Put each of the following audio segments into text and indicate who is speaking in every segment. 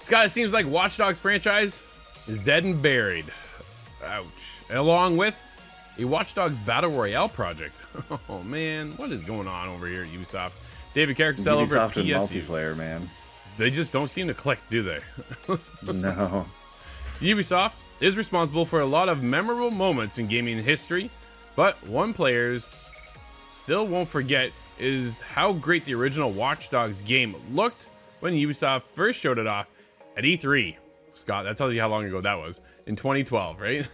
Speaker 1: Scott, it seems like Watch Dogs franchise is dead and buried. Ouch. Along with a Watch Dogs Battle Royale project. Oh man, what is going on over here at Ubisoft? David Carcassell over at
Speaker 2: Ubisoft and
Speaker 1: PSU.
Speaker 2: multiplayer, man.
Speaker 1: They just don't seem to click, do they?
Speaker 2: No.
Speaker 1: Ubisoft is responsible for a lot of memorable moments in gaming history, but one players still won't forget is how great the original Watch Dogs game looked when Ubisoft first showed it off at E3. Scott, that tells you how long ago that was. In 2012, right?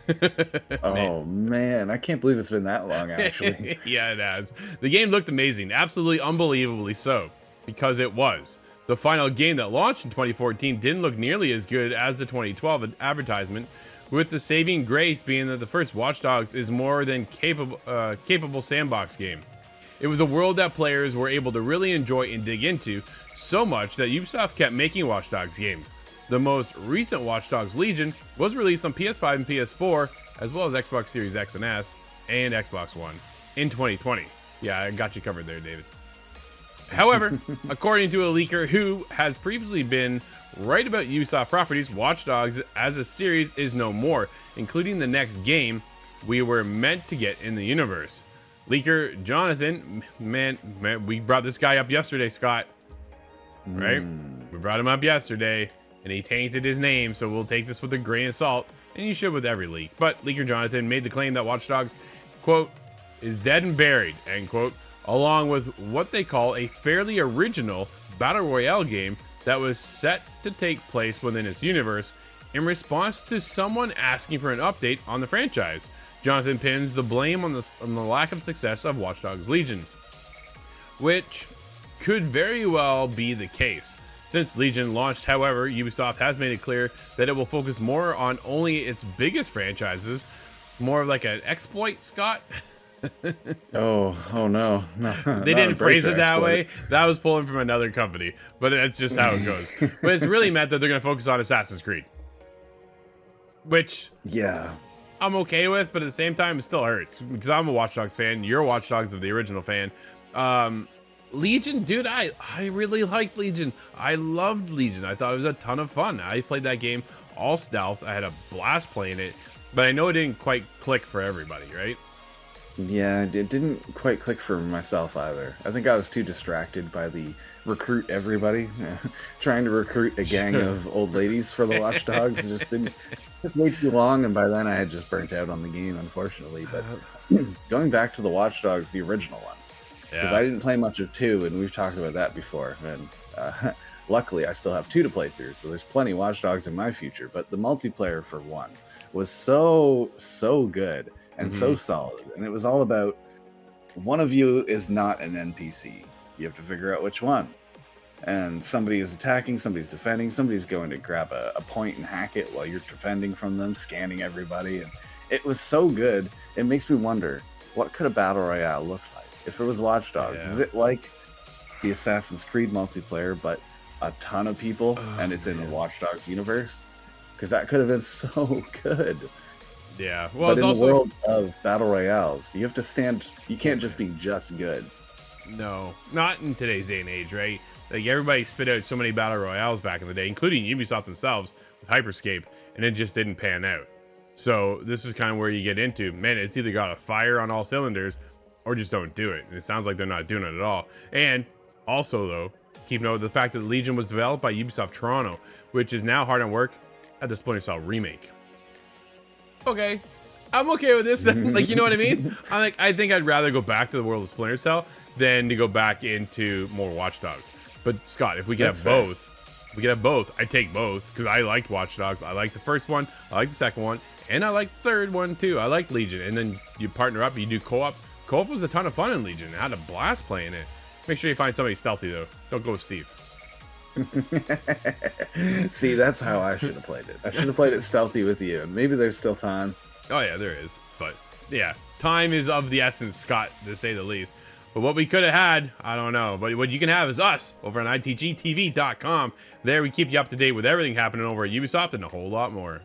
Speaker 2: Oh man, I can't believe it's been that long, actually.
Speaker 1: Yeah, it has. The game looked amazing, absolutely unbelievably so, because it was. The final game that launched in 2014 didn't look nearly as good as the 2012 advertisement, with the saving grace being that the first Watch Dogs is more than capable sandbox game. It was a world that players were able to really enjoy and dig into, so much that Ubisoft kept making Watch Dogs games. The most recent Watch Dogs Legion was released on PS5 and PS4, as well as Xbox Series X and S, and Xbox One in 2020. Yeah, I got you covered there, David. However, according to a leaker who has previously been right about Ubisoft properties, Watch Dogs as a series is no more, including the next game we were meant to get in the universe. Leaker Jonathan, man, we brought this guy up yesterday, Scott. Right? We brought him up yesterday, and he tainted his name, so we'll take this with a grain of salt, and you should with every leak. But Leaker Jonathan made the claim that Watch Dogs, quote, is dead and buried, end quote, along with what they call a fairly original Battle Royale game that was set to take place within its universe in response to someone asking for an update on the franchise. Jonathan pins the blame on the lack of success of Watch Dogs Legion, which could very well be the case. Since Legion launched, however, Ubisoft has made it clear that it will focus more on only its biggest franchises, more like an exploit, Scott.
Speaker 2: Oh no.
Speaker 1: They didn't phrase it that way. That was pulling from another company, but that's just how it goes. But it's really meant that they're going to focus on Assassin's Creed, which
Speaker 2: yeah,
Speaker 1: I'm okay with, but at the same time, it still hurts because I'm a Watch Dogs fan. You're a Watch Dogs of the original fan. Legion, dude, I really liked Legion. I loved Legion. I thought it was a ton of fun. I played that game all stealth. I had a blast playing it, but I know it didn't quite click for everybody, right?
Speaker 2: yeah, it didn't quite click for myself either. I think I was too distracted by the recruit everybody, trying to recruit a gang of old ladies for the Watch Dogs. It just didn't took way too long, and by then I had just burnt out on the game, unfortunately. But going back to the Watch Dogs, the original one, because I didn't play much of 2, and we've talked about that before. And luckily, I still have 2 to play through, so there's plenty of Watch Dogs in my future. But the multiplayer for 1 was so good and so solid, and it was all about one of you is not an NPC. You have to figure out which one. And somebody is attacking, somebody's defending, somebody's going to grab a point and hack it while you're defending from them, scanning everybody. And it was so good. It makes me wonder, what could a Battle Royale look like? If it was Watch Dogs, is it like the Assassin's Creed multiplayer, but a ton of people, and it's in the Watch Dogs universe? Because that could have been so good.
Speaker 1: Yeah. Well,
Speaker 2: But
Speaker 1: it's
Speaker 2: in
Speaker 1: also
Speaker 2: the world of Battle Royales, you have to stand, you can't just be just good.
Speaker 1: no, not in today's day and age, right? Like everybody spit out so many Battle Royales back in the day, including Ubisoft themselves with Hyperscape, and it just didn't pan out. So this is kind of where you get into, man, it's either got to fire on all cylinders or just don't do it. And it sounds like they're not doing it at all. And also, though, keep note of the fact that Legion was developed by Ubisoft Toronto, which is now hard at work at the Splinter Cell remake. Okay, I'm okay with this then. Like, you know what I mean? I think I'd rather go back to the world of Splinter Cell than to go back into more Watch Dogs. But Scott, if we could have both, I'd take both, because I liked Watch Dogs. I liked the first one, I liked the second one, and I liked the third one too. I liked Legion. And then you partner up, you do co-op. Co-op was a ton of fun in Legion. I had a blast playing it. Make sure you find somebody stealthy though. Don't go with Steve.
Speaker 2: See, that's how I should have played it. I should have played it stealthy with you, and maybe there's still time.
Speaker 1: Oh yeah, there is. But yeah, time is of the essence, Scott, to say the least. But what we could have had, I don't know. But what you can have is us over on ITGTV.com. There we keep you up to date with everything happening over at Ubisoft and a whole lot more.